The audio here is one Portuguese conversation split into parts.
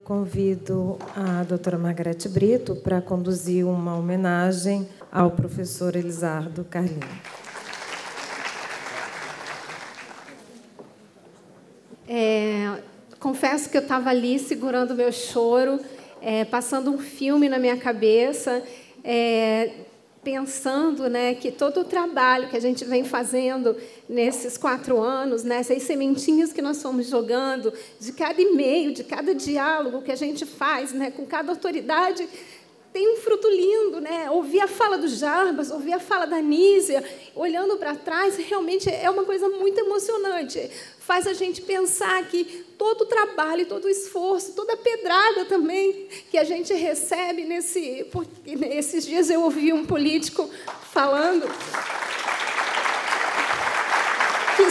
Convido a doutora Margarete Brito para conduzir uma homenagem ao professor Elisardo Carlini. Confesso que eu estava ali segurando o meu choro, passando um filme na minha cabeça, pensando, né, que todo o trabalho que a gente vem fazendo nesses 4 anos, né, essas sementinhas que nós fomos jogando, de cada e-mail, de cada diálogo que a gente faz, né, com cada autoridade, tem um fruto lindo, né? Ouvir a fala do Jarbas, ouvir a fala da Nízia, olhando para trás, realmente é uma coisa muito emocionante. Faz a gente pensar que todo o trabalho, todo o esforço, toda a pedrada também que a gente recebe porque nesses dias eu ouvi um político falando que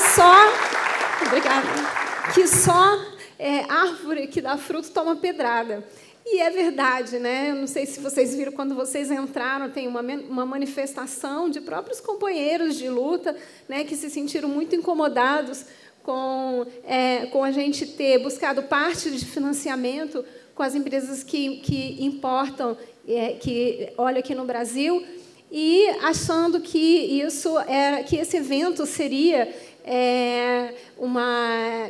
só árvore que dá fruto toma pedrada. E é verdade, né? Eu não sei se vocês viram, quando vocês entraram, tem uma manifestação de próprios companheiros de luta, né, que se sentiram muito incomodados com a gente ter buscado parte de financiamento com as empresas que importam, que olham aqui no Brasil, e achando que esse evento seria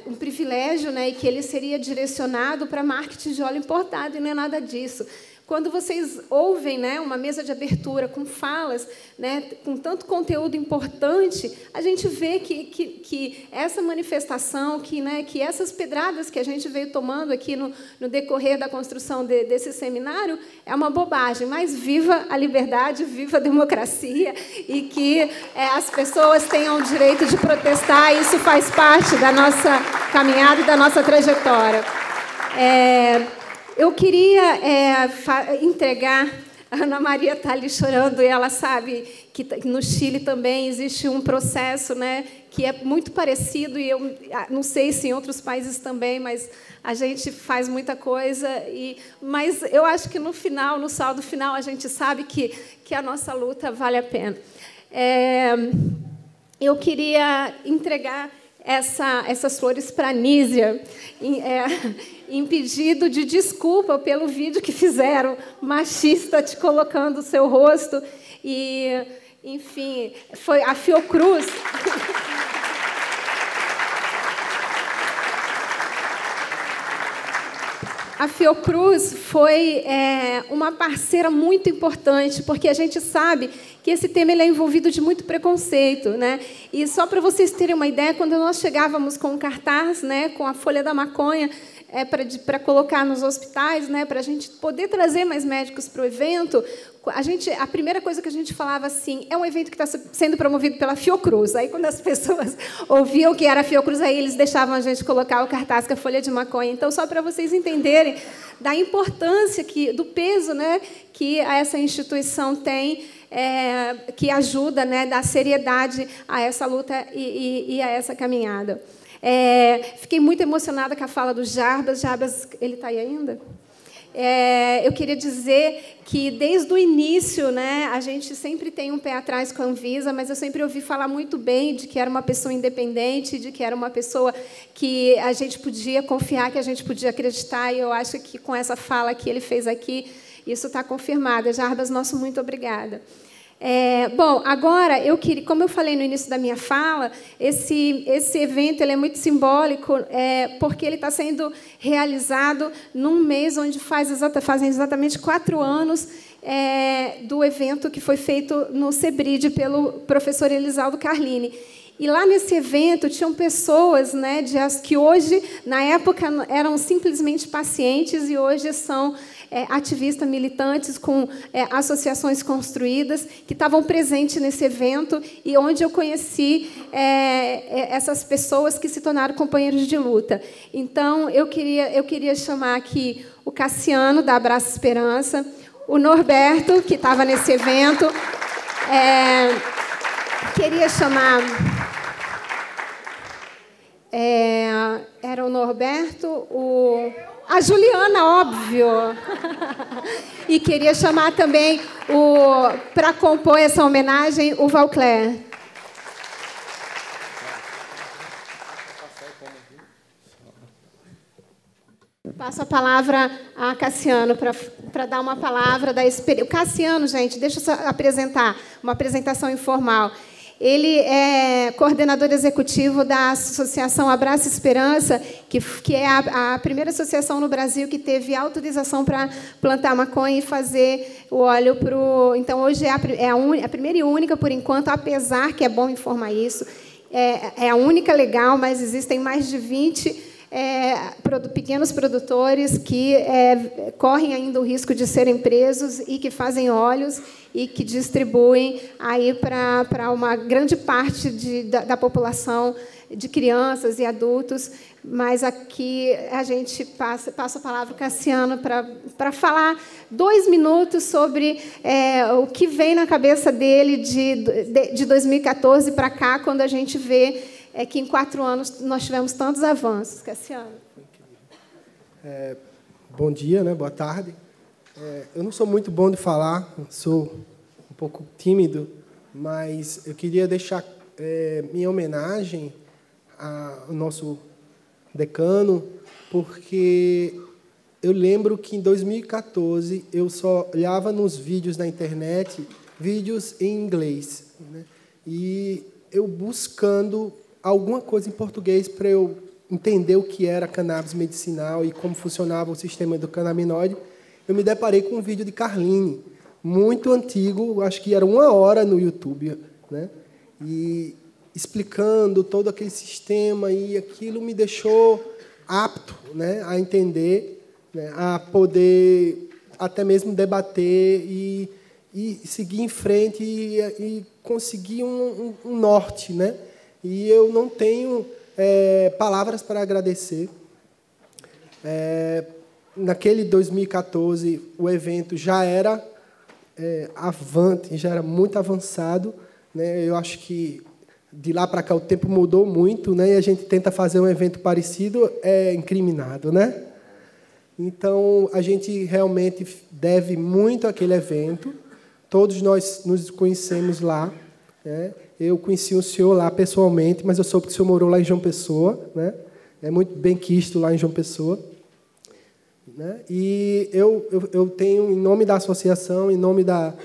um privilégio, né, e que ele seria direcionado para marketing de óleo importado, e não é nada disso. Quando vocês ouvem, né, uma mesa de abertura com falas, né, com tanto conteúdo importante, a gente vê que essa manifestação, que essas pedradas que a gente veio tomando aqui no decorrer da construção desse seminário é uma bobagem, mas viva a liberdade, viva a democracia, e que as pessoas tenham o direito de protestar, e isso faz parte da nossa caminhada e da nossa trajetória. Eu queria entregar... A Ana Maria está ali chorando, e ela sabe que no Chile também existe um processo, né, que é muito parecido, e eu não sei se em outros países também, mas a gente faz muita coisa. Mas eu acho que, no final, no saldo final, a gente sabe que a nossa luta vale a pena. Eu queria entregar essas flores para a Nízia, em pedido de desculpa pelo vídeo que fizeram, machista, te colocando o seu rosto. E, enfim, foi a Fiocruz. A Fiocruz foi uma parceira muito importante, porque a gente sabe que esse tema ele é envolvido de muito preconceito, né? E só para vocês terem uma ideia, quando nós chegávamos com um cartaz, né, com a folha da maconha, para colocar nos hospitais, né, para a gente poder trazer mais médicos para o evento, a primeira coisa que a gente falava assim, é um evento que está sendo promovido pela Fiocruz. Aí, quando as pessoas ouviam que era a Fiocruz, aí eles deixavam a gente colocar o cartaz com a folha de maconha. Então, só para vocês entenderem da importância, do peso, né, que essa instituição tem, que ajuda, né, da seriedade a essa luta e a essa caminhada. Fiquei muito emocionada com a fala do Jarbas. Jarbas, ele está aí ainda? Eu queria dizer que, desde o início, né, a gente sempre tem um pé atrás com a Anvisa, mas eu sempre ouvi falar muito bem de que era uma pessoa independente, de que era uma pessoa que a gente podia confiar, que a gente podia acreditar, e eu acho que, com essa fala que ele fez aqui, isso está confirmado. Jarbas, nosso muito obrigada. Bom, agora, como eu falei no início da minha fala, esse evento ele é muito simbólico, porque ele está sendo realizado num mês onde fazem exatamente 4 anos do evento que foi feito no CEBRID pelo professor Elisardo Carlini. E lá nesse evento tinham pessoas, né, que hoje, na época, eram simplesmente pacientes, e hoje são ativistas militantes com associações construídas, que estavam presentes nesse evento, e onde eu conheci essas pessoas que se tornaram companheiros de luta. Então, eu queria chamar aqui o Cassiano, da Abraço Esperança, o Norberto, que estava nesse evento, queria chamar... era o Norberto, a Juliana, óbvio. E queria chamar também, para compor essa homenagem, o Valcler. Passo a palavra a Cassiano para dar uma palavra da experiência. O Cassiano, gente, deixa eu só apresentar, uma apresentação informal. Ele é coordenador executivo da Associação Abraça Esperança, que é a primeira associação no Brasil que teve autorização para plantar maconha e fazer o óleo para o... Então, hoje é a primeira e única, por enquanto, apesar que é bom informar isso. É a única legal, mas existem mais de 20 pequenos produtores que correm ainda o risco de serem presos e que fazem óleos e que distribuem aí para uma grande parte da população de crianças e adultos. Mas aqui a gente passa a palavra para Cassiano para falar 2 minutos sobre o que vem na cabeça dele de 2014 para cá, quando a gente vê que em 4 anos nós tivemos tantos avanços. Cassiano. Bom dia, né? Boa tarde. Eu não sou muito bom de falar, sou um pouco tímido, mas eu queria deixar minha homenagem ao nosso decano, porque eu lembro que, em 2014, eu só olhava nos vídeos na internet, vídeos em inglês, né? E eu buscando alguma coisa em português para eu entender o que era cannabis medicinal e como funcionava o sistema do canabinoide, eu me deparei com um vídeo de Carline, muito antigo, acho que era 1 hora no YouTube, né? E explicando todo aquele sistema, e aquilo me deixou apto, né, a entender, né, a poder até mesmo debater e seguir em frente e conseguir um norte, né? E eu não tenho palavras para agradecer. Naquele 2014, o evento já era já era muito avançado, né? Eu acho que de lá para cá o tempo mudou muito, né? E a gente tenta fazer um evento parecido, é incriminado, né? Então, a gente realmente deve muito àquele evento. Todos nós nos conhecemos lá, né? Eu conheci o senhor lá pessoalmente, mas eu soube que o senhor morou lá em João Pessoa, né? É muito bem quisto lá em João Pessoa, né? E eu tenho, em nome da associação, em nome da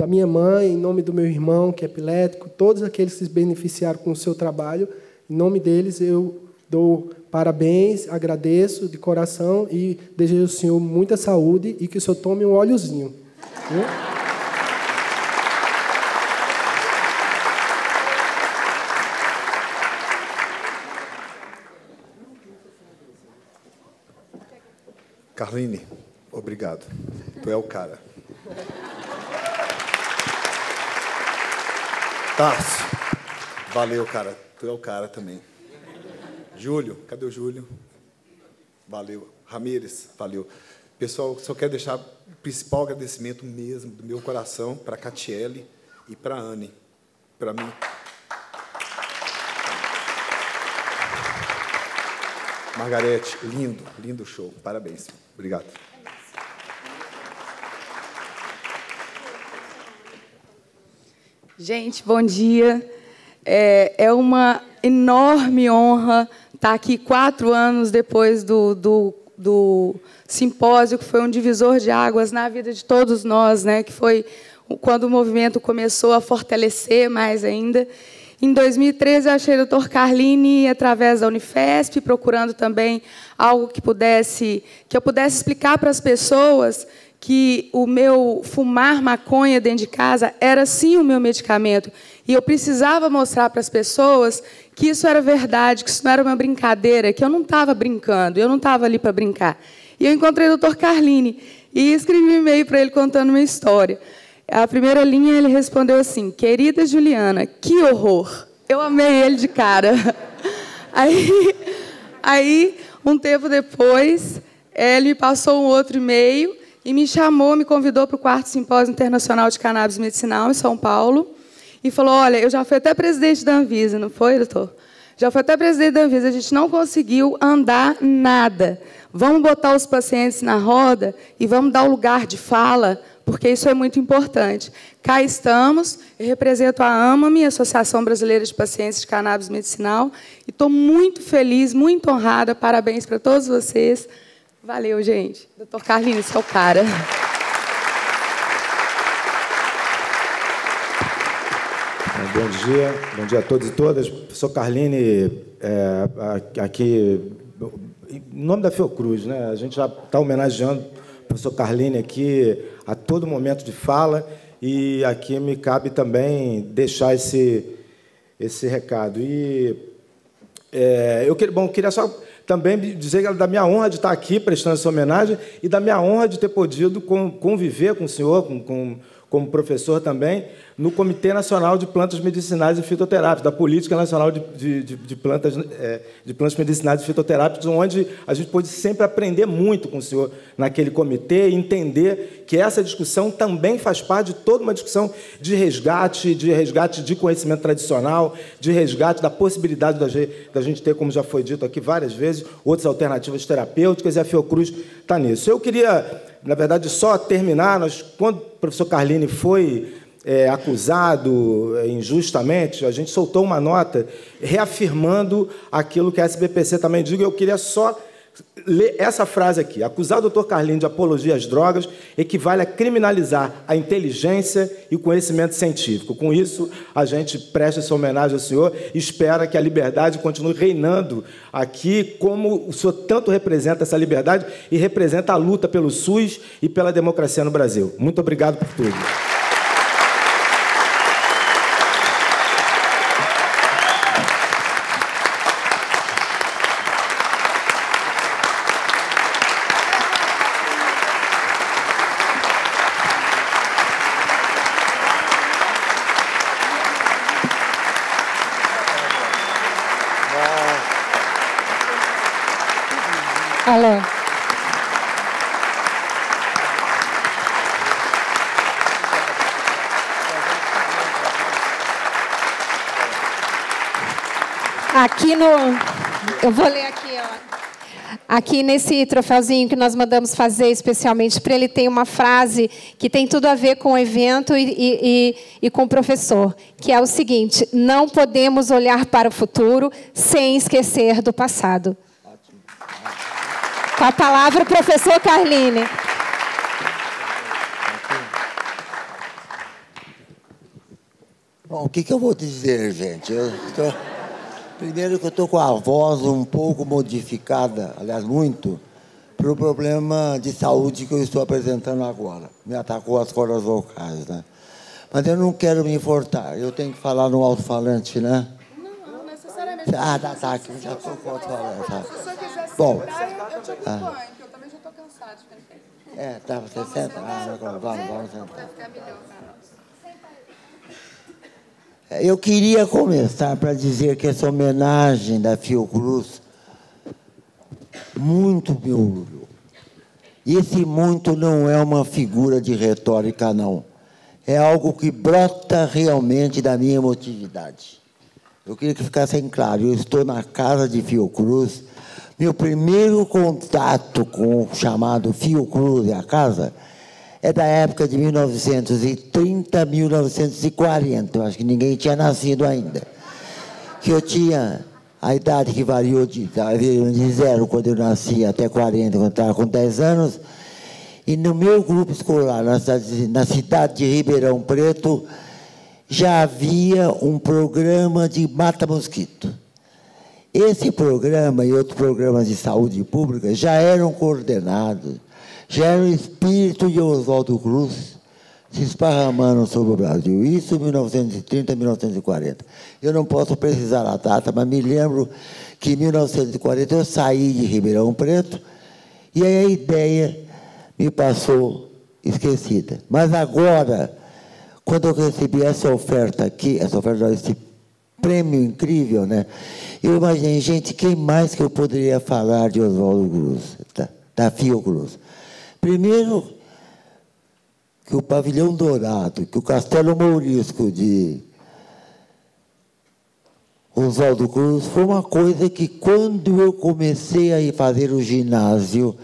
minha mãe, em nome do meu irmão, que é epilético, todos aqueles que se beneficiaram com o seu trabalho, em nome deles eu dou parabéns, agradeço de coração e desejo ao senhor muita saúde e que o senhor tome um óleozinho. Viu? Carline, obrigado. Tu é o cara. Tarso, valeu, cara. Tu é o cara também. Júlio, cadê o Júlio? Valeu. Ramírez, valeu. Pessoal, só quero deixar o principal agradecimento mesmo do meu coração para a Catiele e para a Anne. Para mim. Margarete, lindo, lindo show. Parabéns. Obrigado. Gente, bom dia. É uma enorme honra estar aqui 4 anos depois do simpósio, que foi um divisor de águas na vida de todos nós, né? Que foi quando o movimento começou a fortalecer mais ainda. Em 2013, eu achei o Dr. Carline através da Unifesp, procurando também algo que eu pudesse explicar para as pessoas que o meu fumar maconha dentro de casa era, sim, o meu medicamento. E eu precisava mostrar para as pessoas que isso era verdade, que isso não era uma brincadeira, que eu não estava brincando, eu não estava ali para brincar. E eu encontrei o Dr. Carline e escrevi um e-mail para ele contando minha história. A primeira linha, ele respondeu assim: querida Juliana, que horror. Eu amei ele de cara. Aí um tempo depois, ele me passou um outro e-mail e me chamou, me convidou para o 4º Simpósio Internacional de Cannabis Medicinal, em São Paulo, e falou: olha, eu já fui até presidente da Anvisa, não foi, doutor? Já fui até presidente da Anvisa, a gente não conseguiu andar nada. Vamos botar os pacientes na roda e vamos dar o lugar de fala, porque isso é muito importante. Cá estamos, eu represento a AMA-me, Associação Brasileira de Pacientes de Cannabis Medicinal, e estou muito feliz, muito honrada, parabéns para todos vocês. Valeu, gente. Dr. Carlini, você é o cara. Bom dia a todos e todas. Professor Carlini, aqui, em nome da Fiocruz, né? A gente já está homenageando o professor Carlini aqui a todo momento de fala, e aqui me cabe também deixar esse recado. E eu queria só também dizer da minha honra de estar aqui prestando essa homenagem e da minha honra de ter podido conviver com o senhor, como professor também, no Comitê Nacional de Plantas Medicinais e Fitoterápicas, da Política Nacional de Plantas Medicinais e Fitoterápicas, onde a gente pôde sempre aprender muito com o senhor naquele comitê e entender que essa discussão também faz parte de toda uma discussão de resgate de conhecimento tradicional, de resgate da possibilidade da gente ter, como já foi dito aqui várias vezes, outras alternativas terapêuticas, e a Fiocruz está nisso. Eu queria, na verdade, só terminar, quando o professor Carlini foi acusado injustamente, a gente soltou uma nota reafirmando aquilo que a SBPC também diz. Eu queria só ler essa frase aqui: acusar o Dr. Carlini de apologia às drogas equivale a criminalizar a inteligência e o conhecimento científico. Com isso, a gente presta essa homenagem ao senhor e espera que a liberdade continue reinando aqui, como o senhor tanto representa essa liberdade e representa a luta pelo SUS e pela democracia no Brasil. Muito obrigado por tudo. Alô. Aqui no... Eu vou ler aqui, ó. Aqui nesse troféuzinho que nós mandamos fazer especialmente para ele, tem uma frase que tem tudo a ver com o evento e com o professor, que é o seguinte: não podemos olhar para o futuro sem esquecer do passado. Com a palavra, professor Carlini. Bom, o que eu vou dizer, gente? Primeiro que eu estou com a voz um pouco modificada, aliás, muito, para o problema de saúde que eu estou apresentando agora. Me atacou as cordas vocais, né? Mas eu não quero me importar. Eu tenho que falar no alto-falante, né? Não necessariamente. Tá, aqui já estou com o alto-falante. Tá. Bom, eu te acompanho, que eu também já estou cansada de ficar tá, você senta? Vamos sentar. Vai ficar melhor, cara. Eu queria começar para dizer que essa homenagem da Fiocruz muito me orgulhou. E esse muito não é uma figura de retórica, não. É algo que brota realmente da minha emotividade. Eu queria que ficasse claro. Eu estou na casa de Fiocruz. Meu primeiro contato com o chamado Fiocruz e a casa é da época de 1930, 1940. Eu acho que ninguém tinha nascido ainda. Que eu tinha a idade que variou de 0, quando eu nasci, até 40, quando eu estava com 10 anos. E no meu grupo escolar, na cidade de Ribeirão Preto, já havia um programa de mata-mosquito. Esse programa e outros programas de saúde pública já eram coordenados, já era o espírito de Oswaldo Cruz se esparramando sobre o Brasil. Isso em 1930, 1940. Eu não posso precisar a data, mas me lembro que em 1940 eu saí de Ribeirão Preto e aí a ideia me passou esquecida. Mas agora, quando eu recebi essa oferta aqui, esse prêmio incrível, né? Eu imaginei, gente, quem mais que eu poderia falar de Oswaldo Cruz, da Fiocruz? Primeiro, que o Pavilhão Dourado, que o Castelo Mourisco de Oswaldo Cruz foi uma coisa que, quando eu comecei a fazer o ginásio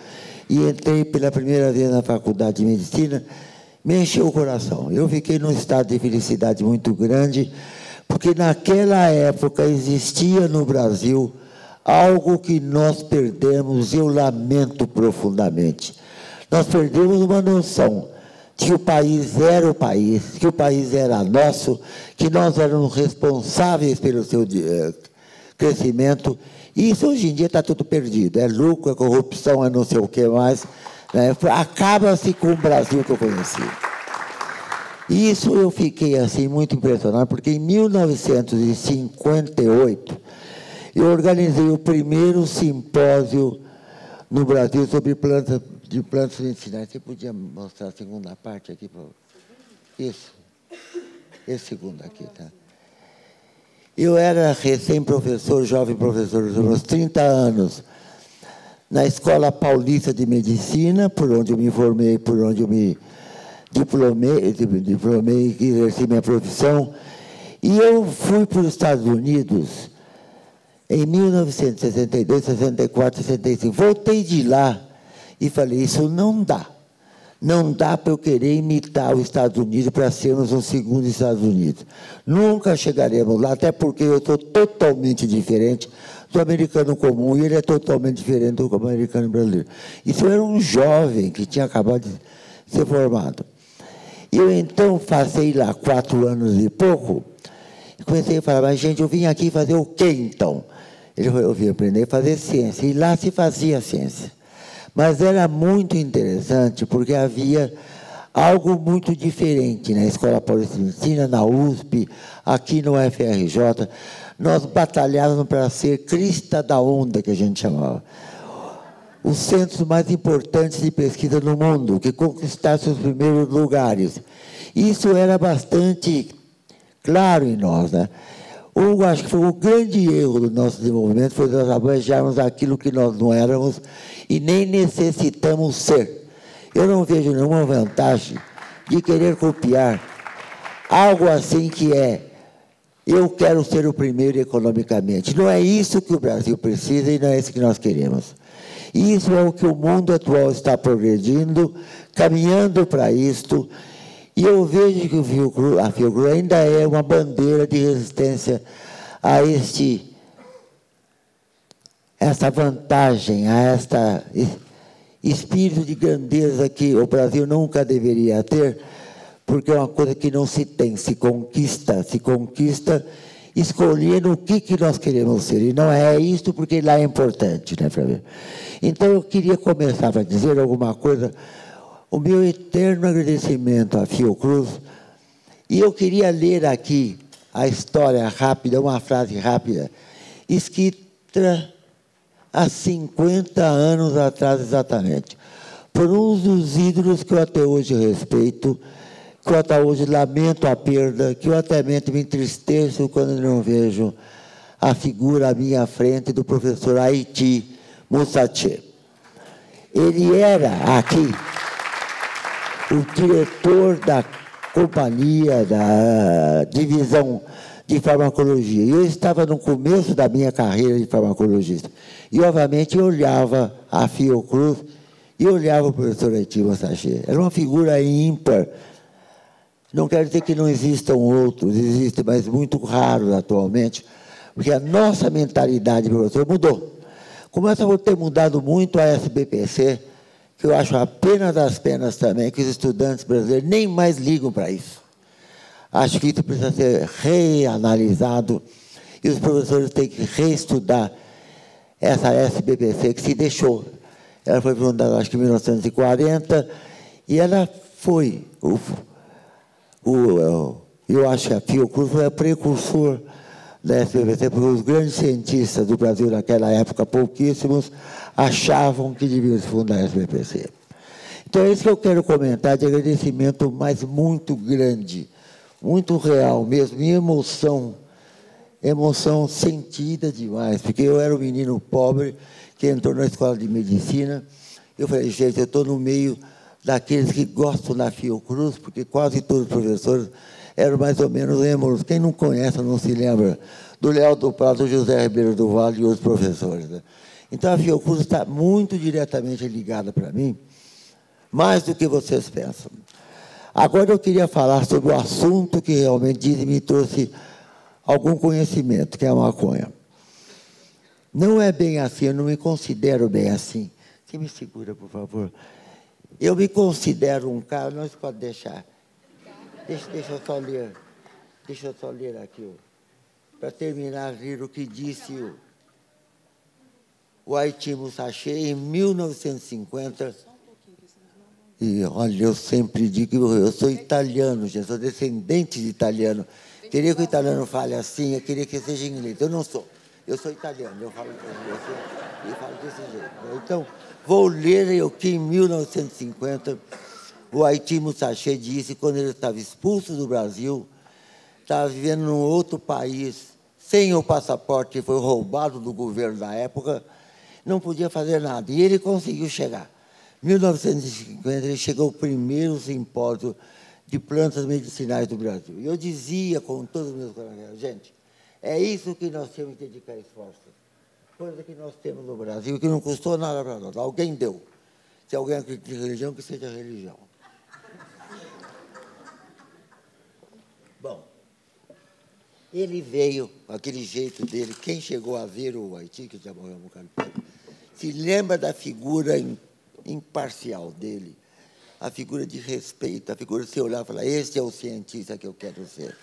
e entrei pela primeira vez na Faculdade de Medicina, me encheu o coração. Eu fiquei num estado de felicidade muito grande, porque naquela época existia no Brasil algo que nós perdemos, e eu lamento profundamente. Nós perdemos uma noção de que o país era o país, que o país era nosso, que nós éramos responsáveis pelo seu crescimento. E isso hoje em dia está tudo perdido. É lucro, é corrupção, é não sei o que mais. Né? Acaba-se com o Brasil que eu conheci. Isso eu fiquei assim muito impressionado, porque em 1958 eu organizei o primeiro simpósio no Brasil sobre plantas medicinais. Você podia mostrar a segunda parte aqui? Isso. Esse segundo aqui, tá? Eu era recém-professor, jovem professor, dos meus 30 anos, na Escola Paulista de Medicina, por onde eu me formei, por onde eu me diplomei e exerci minha profissão. E eu fui para os Estados Unidos em 1962, 64, 65. Voltei de lá e falei, isso não dá. Não dá para eu querer imitar os Estados Unidos para sermos um segundo Estados Unidos. Nunca chegaremos lá, até porque eu sou totalmente diferente do americano comum e ele é totalmente diferente do americano brasileiro. Isso era um jovem que tinha acabado de ser formado. Eu, então, passei lá 4 anos e pouco e comecei a falar, mas, gente, eu vim aqui fazer o quê, então? Ele falou, eu vim aprender a fazer ciência. E lá se fazia ciência. Mas era muito interessante, porque havia algo muito diferente na Escola Paulista de Medicina, na USP, aqui no FRJ. Nós batalhávamos para ser crista da onda, que a gente chamava. Os centros mais importantes de pesquisa no mundo, que conquistassem os primeiros lugares. Isso era bastante claro em nós, né? Eu acho que foi o grande erro do nosso desenvolvimento, foi nós almejarmos aquilo que nós não éramos e nem necessitamos ser. Eu não vejo nenhuma vantagem de querer copiar algo assim que eu quero ser o primeiro economicamente. Não é isso que o Brasil precisa e não é isso que nós queremos. Isso é o que o mundo atual está progredindo, caminhando para isto. E eu vejo que a Fiocruz ainda é uma bandeira de resistência a essa vantagem, a esta espírito de grandeza que o Brasil nunca deveria ter, porque é uma coisa que não se tem, se conquista escolhendo o que nós queremos ser. E não é isso porque lá é importante, né, para ver. Então, eu queria começar a dizer alguma coisa, o meu eterno agradecimento à Fiocruz, e eu queria ler aqui a história rápida, uma frase rápida, escrita há 50 anos atrás exatamente, por um dos ídolos que eu até hoje respeito, que eu até hoje lamento a perda, que eu até me entristeço quando não vejo a figura à minha frente do professor Haiti Musache. Ele era aqui o diretor da companhia, da divisão de farmacologia. Eu estava no começo da minha carreira de farmacologista. E, obviamente, eu olhava a Fiocruz e olhava o professor Haiti Musache. Era uma figura ímpar. Não quero dizer que não existam outros, existem, mas muito raros atualmente, porque a nossa mentalidade, professor, mudou. Começa a ter mudado muito a SBPC, que eu acho a pena das penas também, que os estudantes brasileiros nem mais ligam para isso. Acho que isso precisa ser reanalisado e os professores têm que reestudar essa SBPC que se deixou. Ela foi fundada, acho que em 1940, e ela foi... eu acho que a Fiocruz foi a precursor da SBPC, porque os grandes cientistas do Brasil naquela época, pouquíssimos, achavam que deviam se fundar a SBPC. Então, é isso que eu quero comentar, de agradecimento, mas muito grande, muito real mesmo, e emoção sentida demais, porque eu era um menino pobre que entrou na escola de medicina. Eu falei, gente, eu estou no meio daqueles que gostam da Fiocruz, porque quase todos os professores eram mais ou menos êmulos. Quem não conhece, não se lembra do Léo do Prado, do José Ribeiro do Vale e outros professores, né? Então, a Fiocruz está muito diretamente ligada para mim, mais do que vocês pensam. Agora eu queria falar sobre o assunto que realmente me trouxe algum conhecimento, que é a maconha. Não é bem assim, eu não me considero bem assim. Você me segura, por favor. Eu me considero um cara, não se pode deixar. Deixa eu só ler. Deixa eu só ler aqui, para terminar de ler o que disse o Haiti Musashi em 1950. E, olha, eu sempre digo que eu sou italiano, gente, sou descendente de italiano. Queria que o italiano fale assim, eu queria que seja inglês. Eu não sou. Eu sou italiano, eu falo desse jeito. Então, vou ler o que em 1950 o Haiti Musashi disse quando ele estava expulso do Brasil, estava vivendo num outro país, sem o passaporte, foi roubado do governo da época, não podia fazer nada. E ele conseguiu chegar. Em 1950, ele chegou ao primeiro simpósio de plantas medicinais do Brasil. E eu dizia com todos os meus colegas, gente, é isso que nós temos que dedicar esforço. Coisa que nós temos no Brasil, que não custou nada para nós. Alguém deu. Se alguém acredita em religião, que seja religião. Bom, ele veio, aquele jeito dele. Quem chegou a ver o Haiti, que já morreu um bocado, se lembra da figura imparcial dele, a figura de respeito, a figura de você olhar e falar, este é o cientista que eu quero ser.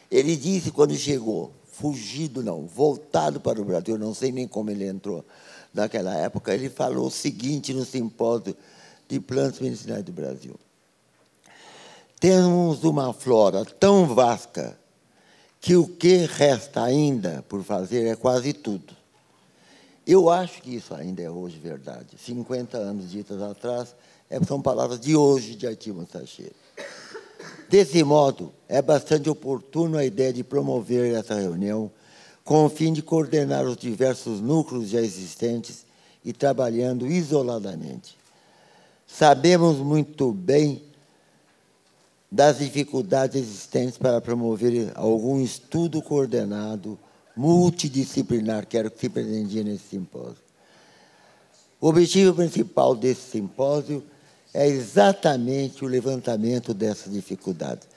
Ele disse, quando chegou, fugido não, voltado para o Brasil, não sei nem como ele entrou naquela época, ele falou o seguinte no simpósio de plantas medicinais do Brasil. Temos uma flora tão vasta que o que resta ainda por fazer é quase tudo. Eu acho que isso ainda é hoje verdade. 50 anos ditas atrás, são palavras de hoje de Haiti Musashi. Desse modo, é bastante oportuno a ideia de promover essa reunião com o fim de coordenar os diversos núcleos já existentes e trabalhando isoladamente. Sabemos muito bem das dificuldades existentes para promover algum estudo coordenado, multidisciplinar, que era o que se pretendia nesse simpósio. O objetivo principal desse simpósio é exatamente o levantamento dessas dificuldades.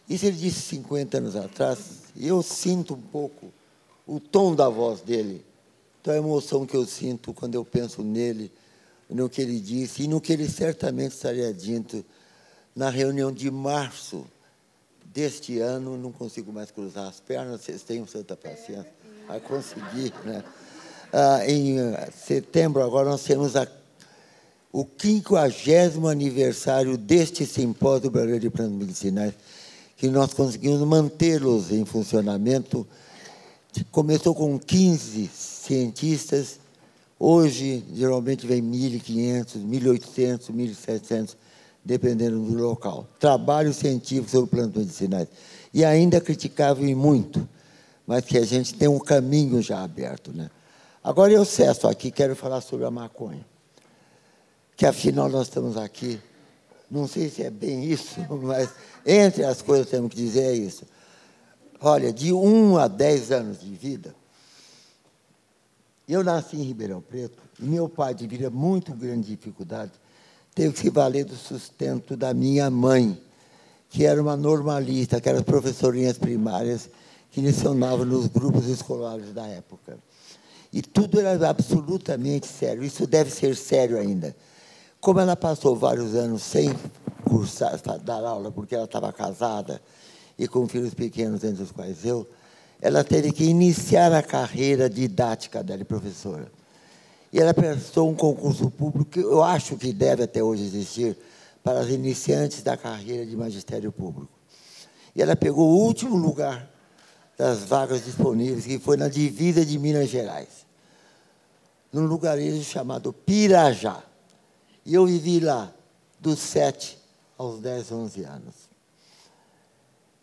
Isso ele disse 50 anos atrás, e eu sinto um pouco o tom da voz dele. Então, a emoção que eu sinto quando eu penso nele, no que ele disse, e no que ele certamente estaria dito na reunião de março deste ano. Não consigo mais cruzar as pernas, vocês tenham santa paciência a conseguir, né? Em setembro, agora, nós temos o 50º aniversário deste Simpósio Brasileiro de Plantas Medicinais, que nós conseguimos mantê-los em funcionamento. Começou com 15 cientistas, hoje, geralmente, vem 1.500, 1.800, 1.700, dependendo do local. Trabalho científico sobre plantas medicinais. E ainda criticável e muito, mas que a gente tem um caminho já aberto, né? Agora eu cesso aqui, quero falar sobre a maconha, que afinal nós estamos aqui, não sei se é bem isso, mas entre as coisas que temos que dizer é isso. Olha, de 1 a 10 anos de vida, eu nasci em Ribeirão Preto, e meu pai, devido a muito grande dificuldade, teve que se valer do sustento da minha mãe, que era uma normalista, aquelas professorinhas primárias que lecionavam nos grupos escolares da época. E tudo era absolutamente sério. Isso deve ser sério ainda. Como ela passou vários anos sem cursar, dar aula, porque ela estava casada e com filhos pequenos, entre os quais eu, ela teve que iniciar a carreira didática dela de professora. E ela prestou um concurso público, que eu acho que deve até hoje existir, para as iniciantes da carreira de magistério público. E ela pegou o último lugar das vagas disponíveis, que foi na divisa de Minas Gerais, num lugarejo chamado Pirajá. E eu vivi lá dos 7 aos 10, 11 anos.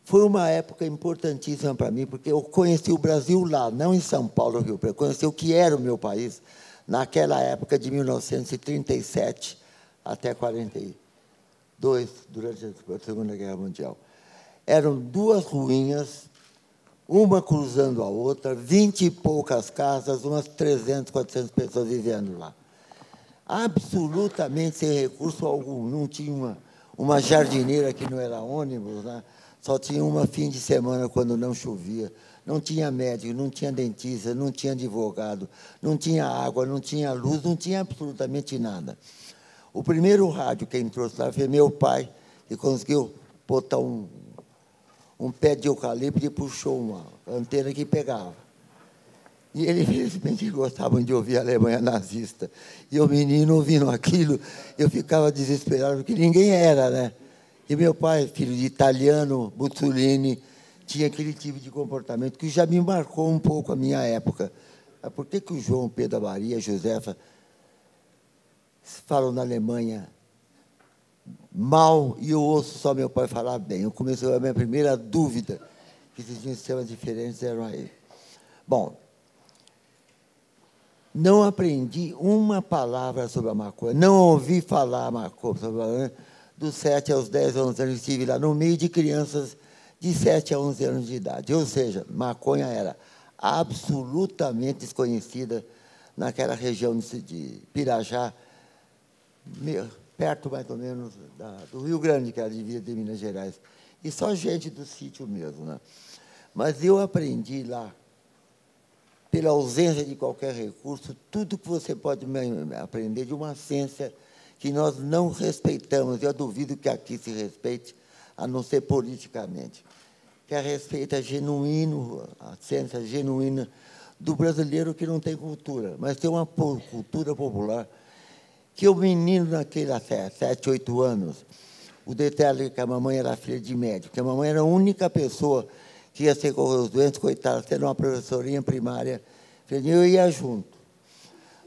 Foi uma época importantíssima para mim, porque eu conheci o Brasil lá, não em São Paulo, Rio Preto, conheci o que era o meu país naquela época de 1937 até 42, durante a Segunda Guerra Mundial. Eram 2 ruínas, uma cruzando a outra, 20 e poucas casas, umas 300, 400 pessoas vivendo lá. Absolutamente sem recurso algum, não tinha uma jardineira que não era ônibus, né? Só tinha uma fim de semana quando não chovia. Não tinha médico, não tinha dentista, não tinha advogado, não tinha água, não tinha luz, não tinha absolutamente nada. O primeiro rádio que entrou lá foi meu pai, que conseguiu botar um pé de eucalipto e puxou uma antena que pegava. E ele, infelizmente, gostavam de ouvir a Alemanha nazista. E o menino, ouvindo aquilo, eu ficava desesperado, porque ninguém era, né? E meu pai, filho de italiano, Mussolini, tinha aquele tipo de comportamento que já me marcou um pouco a minha época. Por que o João, Pedro, a Maria, a Josefa falam na Alemanha mal e eu ouço só meu pai falar bem? Eu comecei a minha primeira dúvida, que existiam sistemas diferentes, eram aí. Bom, não aprendi uma palavra sobre a maconha, não ouvi falar maconha, sobre a maconha, dos 7 aos 10, 11 anos, estive lá no meio de crianças de 7 a 11 anos de idade. Ou seja, maconha era absolutamente desconhecida naquela região de Pirajá, perto, mais ou menos, do Rio Grande, que era a divisa de Minas Gerais. E só gente do sítio mesmo, né? Mas eu aprendi lá, pela ausência de qualquer recurso, tudo que você pode aprender de uma ciência que nós não respeitamos. Eu duvido que aqui se respeite, a não ser politicamente. Que a respeito é genuíno, a ciência genuína do brasileiro que não tem cultura, mas tem uma cultura popular que o menino naquele 7, 8 anos, o detalhe é que a mamãe era filha de médico, que a mamãe era a única pessoa que ia socorrer os doentes, coitada, sendo uma professorinha primária, eu ia junto.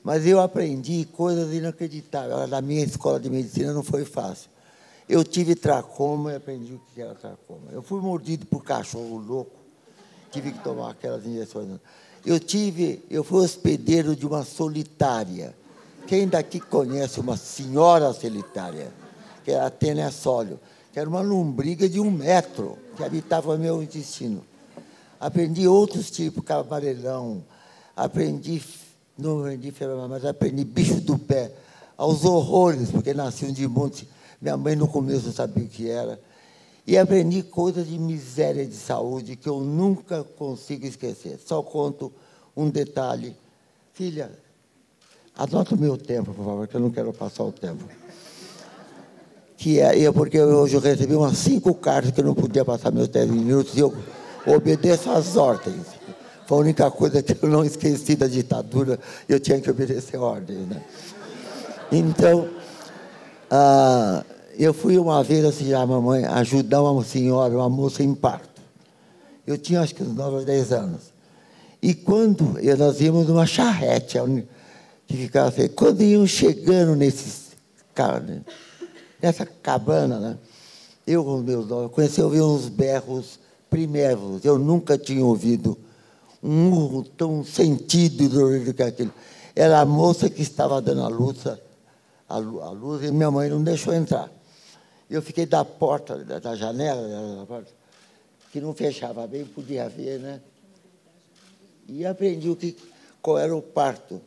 Mas eu aprendi coisas inacreditáveis. Na minha escola de medicina não foi fácil. Eu tive tracoma e aprendi o que era tracoma. Eu fui mordido por cachorro louco, tive que tomar aquelas injeções. Eu fui hospedeiro de uma solitária. Quem daqui conhece uma senhora solitária? Que era a Tênia Sólio, que era uma lombriga de 1 metro, que habitava meu intestino. Aprendi outros tipos, camarelão, não aprendi febre, mas aprendi bicho do pé, aos horrores, porque nasciam de monte. Minha mãe, no começo, não sabia o que era. E aprendi coisas de miséria de saúde que eu nunca consigo esquecer. Só conto um detalhe. Filha, anota o meu tempo, por favor, que eu não quero passar o tempo. Porque hoje eu recebi umas 5 cartas que eu não podia passar meus 10 minutos e eu obedeço às ordens. Foi a única coisa que eu não esqueci da ditadura, eu tinha que obedecer ordens, né? Então, eu fui uma vez assim, a mamãe ajudar uma senhora, uma moça em parto. Eu tinha acho que uns 9 ou 10 anos. E quando nós íamos numa charrete, que ficava assim, quando iam chegando nessa cabana, né? Eu com os meus 9, comecei a ouvir uns berros primeiros. Eu nunca tinha ouvido um urro tão sentido e dolorido que aquilo. Era a moça que estava dando a luz e minha mãe não deixou entrar. Eu fiquei da porta, da janela, que não fechava bem, podia ver, né? E aprendi qual era o parto.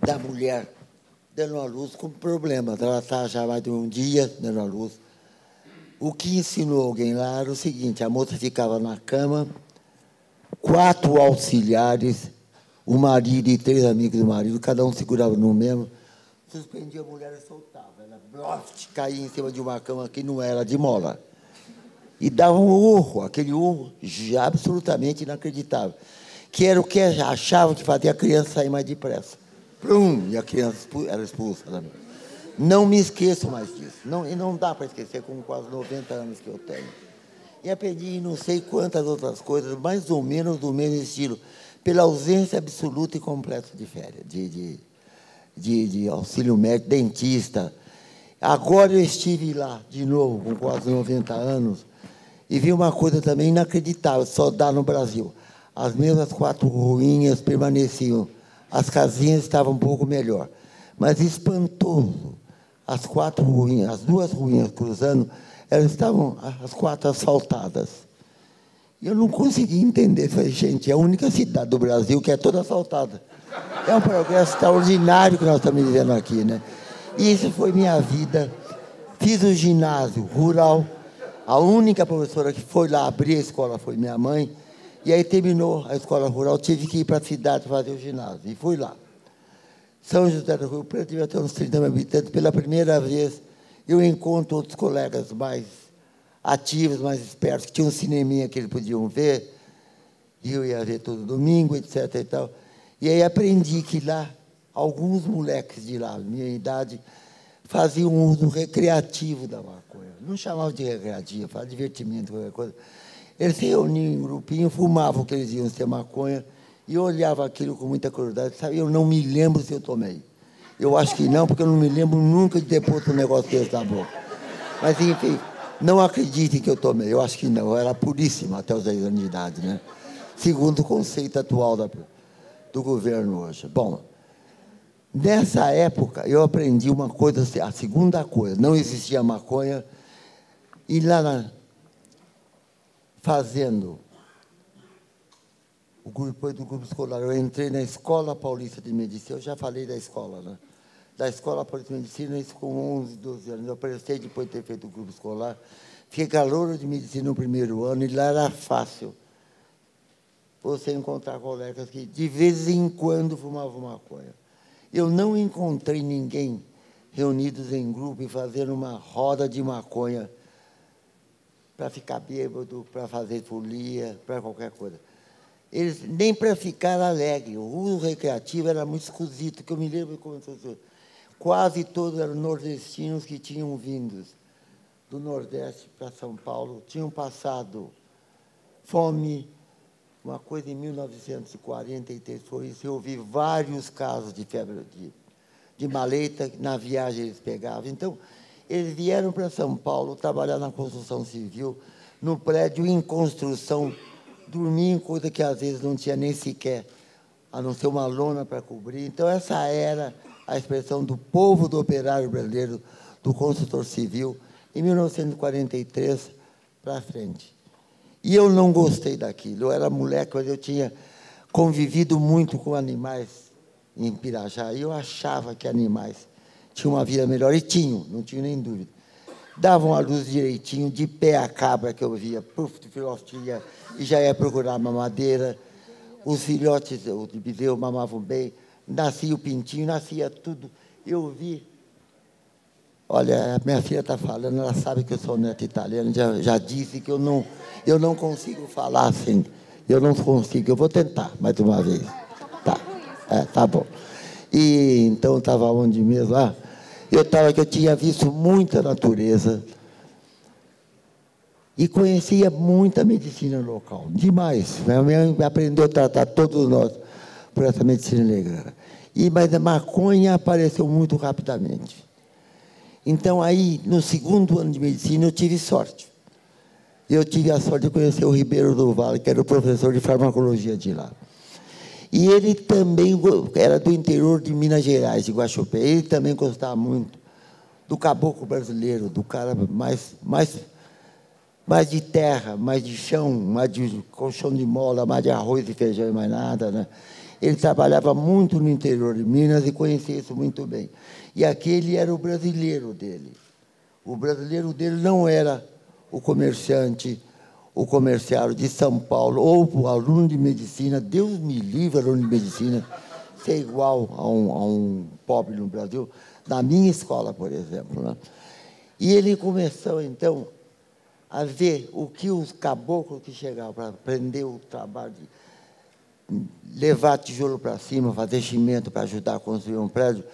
Da mulher dando a luz com problemas. Ela estava já mais de um dia dando a luz. O que ensinou alguém lá era o seguinte: a moça ficava na cama, 4 auxiliares, o marido e 3 amigos do marido, cada um segurava no mesmo, suspendia a mulher e soltava. Ela caía em cima de uma cama que não era de mola. E dava um urro, aquele urro já absolutamente inacreditável, que era o que achava que fazia a criança sair mais depressa. Plum, e a criança era expulsa. Não me esqueço mais disso. E não dá para esquecer com quase 90 anos que eu tenho. E aprendi não sei quantas outras coisas, mais ou menos do mesmo estilo, pela ausência absoluta e completa de férias, de auxílio médico, dentista. Agora eu estive lá, de novo, com quase 90 anos, e vi uma coisa também inacreditável, só dá no Brasil. As mesmas 4 ruínas permaneciam. As casinhas estavam um pouco melhor. Mas espantoso, as 4 ruínas, as 2 ruínas cruzando, elas estavam as 4 asfaltadas. E eu não consegui entender. Falei, gente, é a única cidade do Brasil que é toda asfaltada. É um progresso extraordinário que nós estamos vivendo aqui, né? E isso foi minha vida. Fiz o ginásio rural. A única professora que foi lá abrir a escola foi minha mãe. E aí terminou a escola rural, tive que ir para a cidade fazer o ginásio. E fui lá. São José do Rio Preto devia ter uns 30 mil habitantes. Pela primeira vez, eu encontro outros colegas mais ativos, mais espertos, que tinham um cineminha que eles podiam ver. E eu ia ver todo domingo, etc. E tal. E aí aprendi que lá, alguns moleques de lá, minha idade, faziam um uso recreativo da maconha. Não chamavam de recreativo, falavam de divertimento, qualquer coisa. Eles se reuniam em grupinho, fumavam que eles iam ser maconha, e eu olhava aquilo com muita curiosidade. Sabe, eu não me lembro se eu tomei. Eu acho que não, porque eu não me lembro nunca de ter posto um negócio desse na boca. Mas, enfim, não acreditem que eu tomei. Eu acho que não. Eu era puríssima até os 10 anos de idade, né? Segundo o conceito atual do governo hoje. Bom, nessa época, eu aprendi uma coisa, a segunda coisa. Não existia maconha. E lá fazendo o grupo do grupo escolar, eu entrei na Escola Paulista de Medicina. Eu já falei da escola, né? Da Escola Paulista de Medicina, isso com 11, 12 anos. Eu prestei depois de ter feito o grupo escolar. Fiquei calouro de medicina no primeiro ano, e lá era fácil você encontrar colegas que, de vez em quando, fumavam maconha. Eu não encontrei ninguém reunidos em grupo e fazendo uma roda de maconha para ficar bêbado, para fazer folia, para qualquer coisa. Eles, nem para ficar alegre. O uso recreativo era muito esquisito, que eu me lembro como quase todos eram nordestinos que tinham vindo do Nordeste para São Paulo, tinham passado fome, uma coisa em 1943, foi isso. Eu ouvi vários casos de febre de maleta, na viagem eles pegavam. Então, eles vieram para São Paulo trabalhar na construção civil, no prédio em construção, dormir em coisa que às vezes não tinha nem sequer, a não ser uma lona para cobrir. Então, essa era a expressão do povo do operário brasileiro, do construtor civil, em 1943 para frente. E eu não gostei daquilo. Eu era moleque, mas eu tinha convivido muito com animais em Pirajá, e eu achava que animais tinham uma vida melhor, e tinham, não tinha nem dúvida. Davam a luz direitinho, de pé a cabra que eu via, puf, de filhote e já ia procurar mamadeira. Os filhotes de bezerro mamavam bem, nascia o pintinho, nascia tudo. Eu vi. Olha, a minha filha está falando, ela sabe que eu sou neto italiano, já disse que eu não consigo falar assim. Eu não consigo, eu vou tentar mais uma vez. Tá, tá bom. E então estava onde mesmo? Eu tinha visto muita natureza e conhecia muita medicina local, demais. Minha mãe aprendeu a tratar todos nós por essa medicina negra. Mas a maconha apareceu muito rapidamente. Então, aí, no segundo ano de medicina, eu tive sorte. Eu tive a sorte de conhecer o Ribeiro do Vale, que era o professor de farmacologia de lá. E ele também era do interior de Minas Gerais, de Guaxupé. Ele também gostava muito do caboclo brasileiro, do cara mais de terra, mais de chão, mais de colchão de mola, mais de arroz e feijão e mais nada, né? Ele trabalhava muito no interior de Minas e conhecia isso muito bem. E aquele era o brasileiro dele. O brasileiro dele não era o comerciante, o comerciário de São Paulo, ou o aluno de medicina. Deus me livre, aluno de medicina, ser igual a um pobre no Brasil, na minha escola, por exemplo, né? E ele começou, então, a ver o que os caboclos que chegavam para aprender o trabalho de levar tijolo para cima, fazer cimento para ajudar a construir um prédio.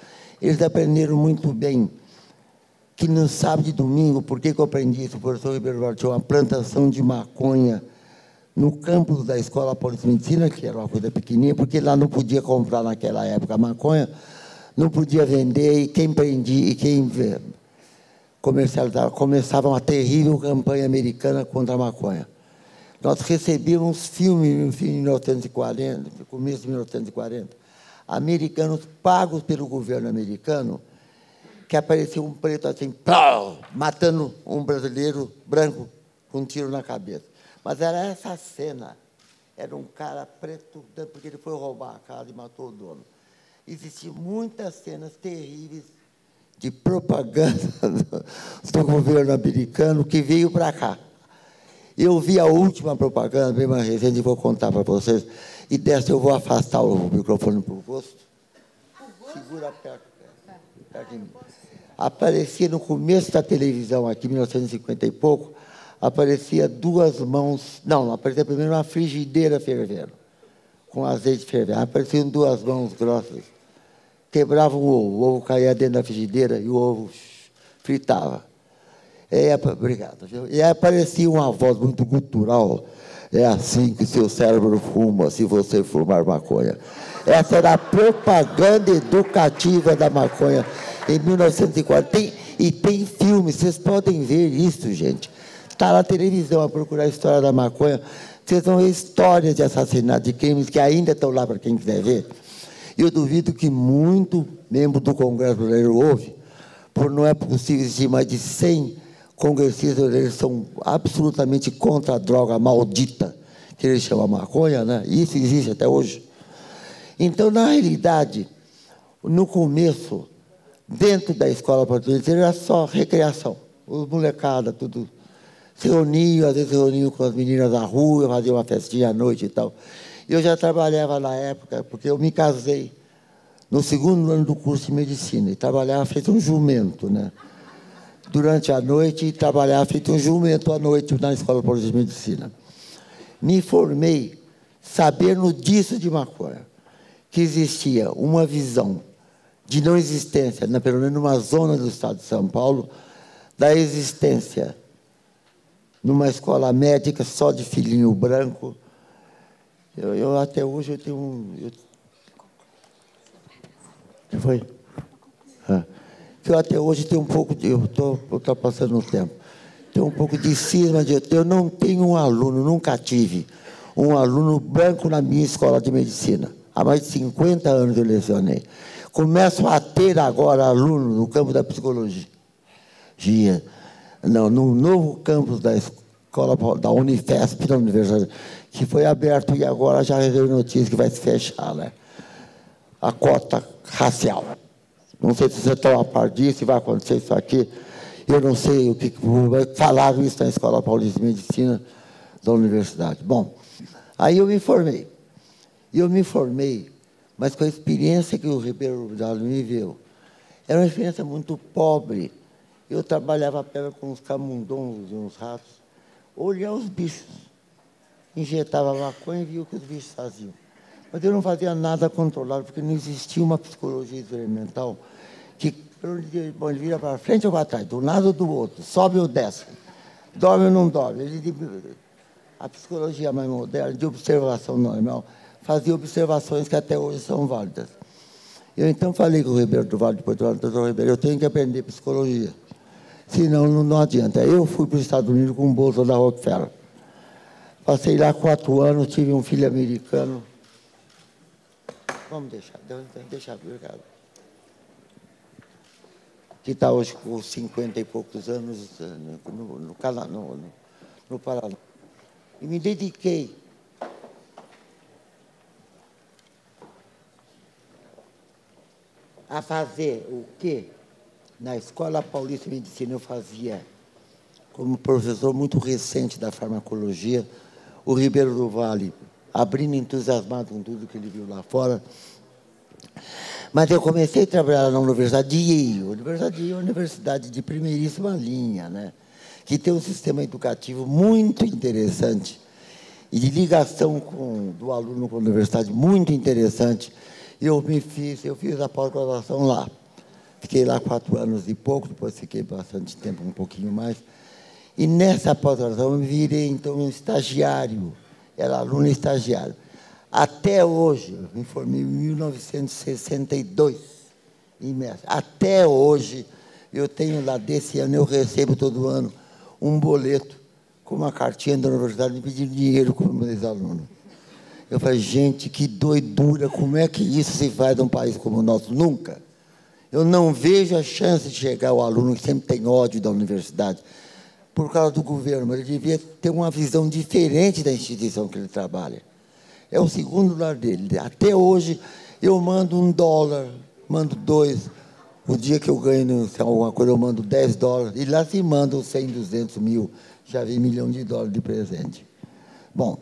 Eles aprenderam muito bem que no sábado e domingo, por que eu aprendi isso? O professor Ribeiro Vale tinha uma plantação de maconha no campus da Escola Paulista de Medicina, que era uma coisa pequenininha, porque lá não podia comprar naquela época a maconha, não podia vender, e quem prendia e quem comercializava, começava uma terrível campanha americana contra a maconha. Nós recebíamos filmes no fim de 1940, no começo de 1940, americanos pagos pelo governo americano, que aparecia um preto assim, pau, matando um brasileiro branco com um tiro na cabeça. Mas era essa cena era um cara preto, porque ele foi roubar a casa e matou o dono. Existiam muitas cenas terríveis de propaganda do governo americano que veio para cá. Eu vi a última propaganda, bem mais recente, vou contar para vocês, e dessa eu vou afastar o microfone para o rosto. Segura perto de mim. Aparecia no começo da televisão, aqui em 1950 e pouco, aparecia duas mãos... Não, aparecia primeiro uma frigideira fervendo, com azeite fervendo. Apareciam duas mãos grossas, quebravam o ovo caía dentro da frigideira e o ovo fritava. Obrigado. E aí aparecia uma voz muito gutural. É assim que seu cérebro fuma, se você fumar maconha. Essa era a propaganda educativa da maconha em 1940. Tem filmes, vocês podem ver isso, gente. Está na televisão a procurar a história da maconha. Vocês vão ver histórias de assassinato, de crimes que ainda estão lá para quem quiser ver. Eu duvido que muito membro do Congresso brasileiro ouve, por não é possível existir mais de 100 congressistas, eles são absolutamente contra a droga maldita, que eles chamam maconha, né? Isso existe até hoje. Então, na realidade, no começo, dentro da escola portuguesa, era só recreação. Os molecadas, tudo se reuniam, às vezes se reuniam com as meninas na rua, faziam uma festinha à noite e tal. Eu já trabalhava na época, porque eu me casei no segundo ano do curso de medicina, e trabalhava feito um jumento, né? Durante a noite, e trabalhava feito um jumento à noite na Escola Paulista de Medicina. Me formei sabendo disso de maconha, que existia uma visão de não existência, pelo menos numa zona do estado de São Paulo, da existência numa escola médica só de filhinho branco. Eu até hoje eu tenho um... que foi? Que eu até hoje tenho um pouco de... Eu estou passando o tempo. Tenho um pouco de cisma de... Eu não tenho um aluno, nunca tive um aluno branco na minha escola de medicina. Há mais de 50 anos eu lecionei. Começo a ter agora aluno no campo da psicologia. Não, no novo campus da escola da Unifesp, da Universidade, que foi aberto e agora já recebeu notícia que vai se fechar, né? A cota racial. Não sei se você está a par disso, se vai acontecer isso aqui. Eu não sei o que falaram isso na Escola Paulista de Medicina da universidade. Bom, aí eu me formei. E eu me formei, mas com a experiência que o Ribeiro Vale me viu. Era uma experiência muito pobre. Eu trabalhava apenas com uns camundongos e uns ratos. Olhava os bichos. Injetava maconha e via o que os bichos faziam. Mas eu não fazia nada controlado, porque não existia uma psicologia experimental que, bom, ele vira para frente ou para trás, do lado ou do outro, sobe ou desce, dorme ou não dorme. A psicologia mais moderna, de observação normal, fazia observações que até hoje são válidas. Eu, então, falei com o Ribeiro do Vale de Portugal, doutor Ribeiro, eu tenho que aprender psicologia, senão não adianta. Eu fui para os Estados Unidos com bolsa da Rockefeller. Passei lá 4 anos, tive um filho americano. Vamos deixar, obrigado. Que está hoje com 50 e poucos anos no Paraná. E me dediquei a fazer o que na Escola Paulista de Medicina eu fazia como professor muito recente da farmacologia, o Ribeiro do Vale, abrindo entusiasmado com tudo que ele viu lá fora. Mas eu comecei a trabalhar na Universidade de Yale. A Universidade de Yale é uma universidade de primeiríssima linha, né? Que tem um sistema educativo muito interessante e de ligação do aluno com a universidade muito interessante. Eu fiz a pós-graduação lá. Fiquei lá 4 anos e pouco, depois fiquei bastante tempo, um pouquinho mais. E nessa pós-graduação eu me virei, então, um estagiário. Era aluno estagiário. Até hoje, eu me formei em 1962, em Mestre. Até hoje, eu tenho lá, desse ano, eu recebo todo ano um boleto com uma cartinha da universidade me pedindo dinheiro como meus alunos. Eu falei, gente, que doidura, como é que isso se faz num país como o nosso? Nunca. Eu não vejo a chance de chegar o aluno que sempre tem ódio da universidade por causa do governo, mas ele devia ter uma visão diferente da instituição que ele trabalha. É o segundo lar dele. Até hoje, eu mando $1, mando 2. O dia que eu ganho alguma coisa, eu mando $10. E lá se mandam 100, 200 mil. Já vi $1 milhão de presente. Bom,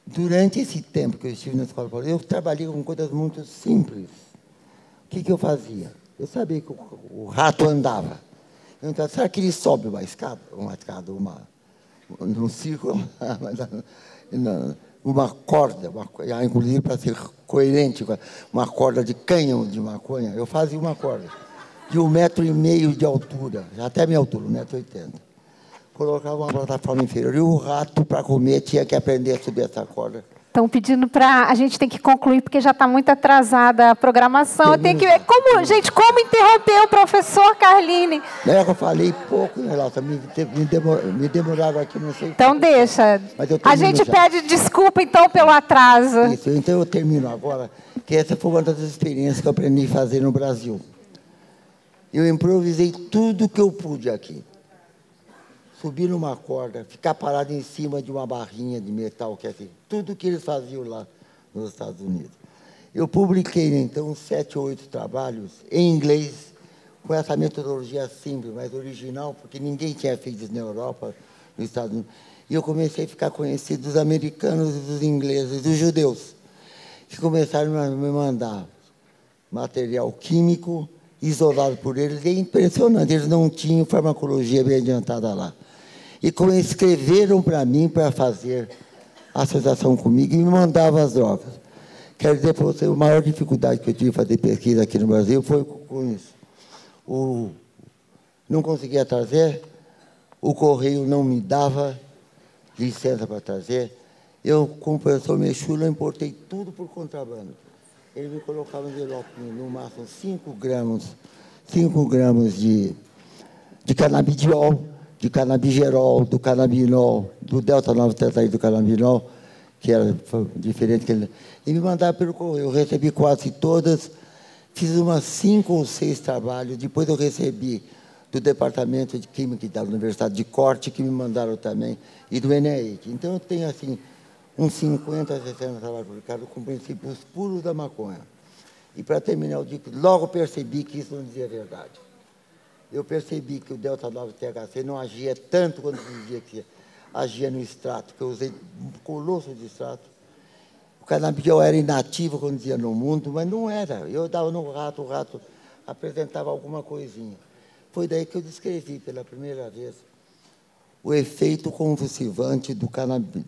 durante esse tempo que eu estive na escola paulista, eu trabalhei com coisas muito simples. O que eu fazia? Eu sabia que o rato andava. Então, será que ele sobe uma escada, num círculo, uma corda, inclusive para ser coerente, uma corda de cânhamo de maconha? Eu fazia uma corda de 1,5 metro de altura, até a minha altura, 1,80 m. Colocava uma plataforma inferior e o rato, para comer, tinha que aprender a subir essa corda. Estão pedindo para... A gente tem que concluir, porque já está muito atrasada a programação. Eu tenho que ver como interromper o professor Carline. Eu falei pouco em relação, me demoraram aqui, não sei. Então, deixa. A gente pede desculpa, então, pelo atraso. Isso, então eu termino agora, que essa foi uma das experiências que eu aprendi a fazer no Brasil. Eu improvisei tudo o que eu pude aqui. Subir numa corda, ficar parado em cima de uma barrinha de metal, que é assim, tudo que eles faziam lá nos Estados Unidos. Eu publiquei, então, 7 ou 8 trabalhos em inglês, com essa metodologia simples, mas original, porque ninguém tinha feito isso na Europa, nos Estados Unidos. E eu comecei a ficar conhecido dos americanos, dos ingleses, dos judeus, que começaram a me mandar material químico, isolado por eles. É impressionante, eles não tinham farmacologia bem adiantada lá. E como escreveram para mim para fazer associação comigo e me mandavam as drogas. Quero dizer para você, a maior dificuldade que eu tive de fazer pesquisa aqui no Brasil foi com isso. Não conseguia trazer, o correio não me dava licença para trazer. Eu, como professor Mechula, importei tudo por contrabando. Ele me colocava no envelope, no máximo 5 gramas de canabidiol, de canabigerol, do canabinol, do delta-9-tetraído do canabinol, que era diferente. E me mandava pelo correio. Eu recebi quase todas, fiz umas 5 ou 6 trabalhos. Depois eu recebi do Departamento de Química da Universidade de Corte, que me mandaram também, e do NIH. Então, eu tenho, assim, uns 50, 60 trabalhos publicados com princípios puros da maconha. E, para terminar, eu digo, logo percebi que isso não dizia a verdade. Eu percebi que o delta-9-THC não agia tanto quanto dizia que agia no extrato, que eu usei um colosso de extrato. O canabidiol era inativo, quando dizia no mundo, mas não era. Eu dava no rato, o rato apresentava alguma coisinha. Foi daí que eu descrevi pela primeira vez o efeito convulsivante do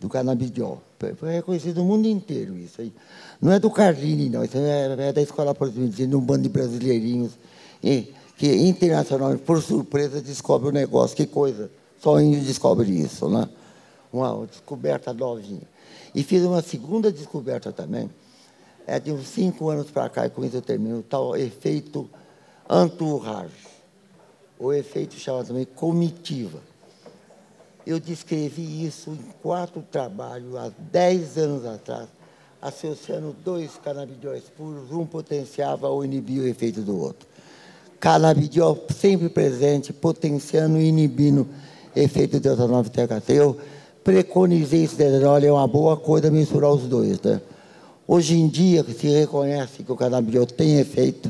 canabidiol. Foi reconhecido no mundo inteiro isso aí. Não é do Carline, não. Isso é da Escola Politécnica, de um bando de brasileirinhos que internacionalmente, por surpresa, descobre o negócio. Que coisa! Só índio descobre isso, né? Uma descoberta novinha. E fiz uma segunda descoberta também, de uns 5 anos para cá, e com isso eu termino, o tal efeito entourage, o efeito chamado também comitiva. Eu descrevi isso em 4 trabalhos, há 10 anos atrás, associando 2 canabidióis puros, um potenciava ou inibia o efeito do outro. Canabidiol sempre presente, potenciando e inibindo o efeito do delta-9-THC. Eu preconizei isso, olha, é uma boa coisa misturar os dois. Né? Hoje em dia, se reconhece que o canabidiol tem efeito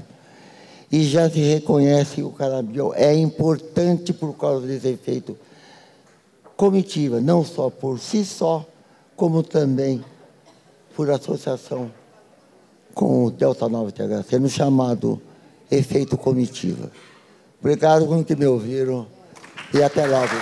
e já se reconhece que o canabidiol é importante por causa desse efeito comitiva, não só por si só, como também por associação com o delta-9-THC, no chamado efeito comitiva. Obrigado por que me ouviram e até logo.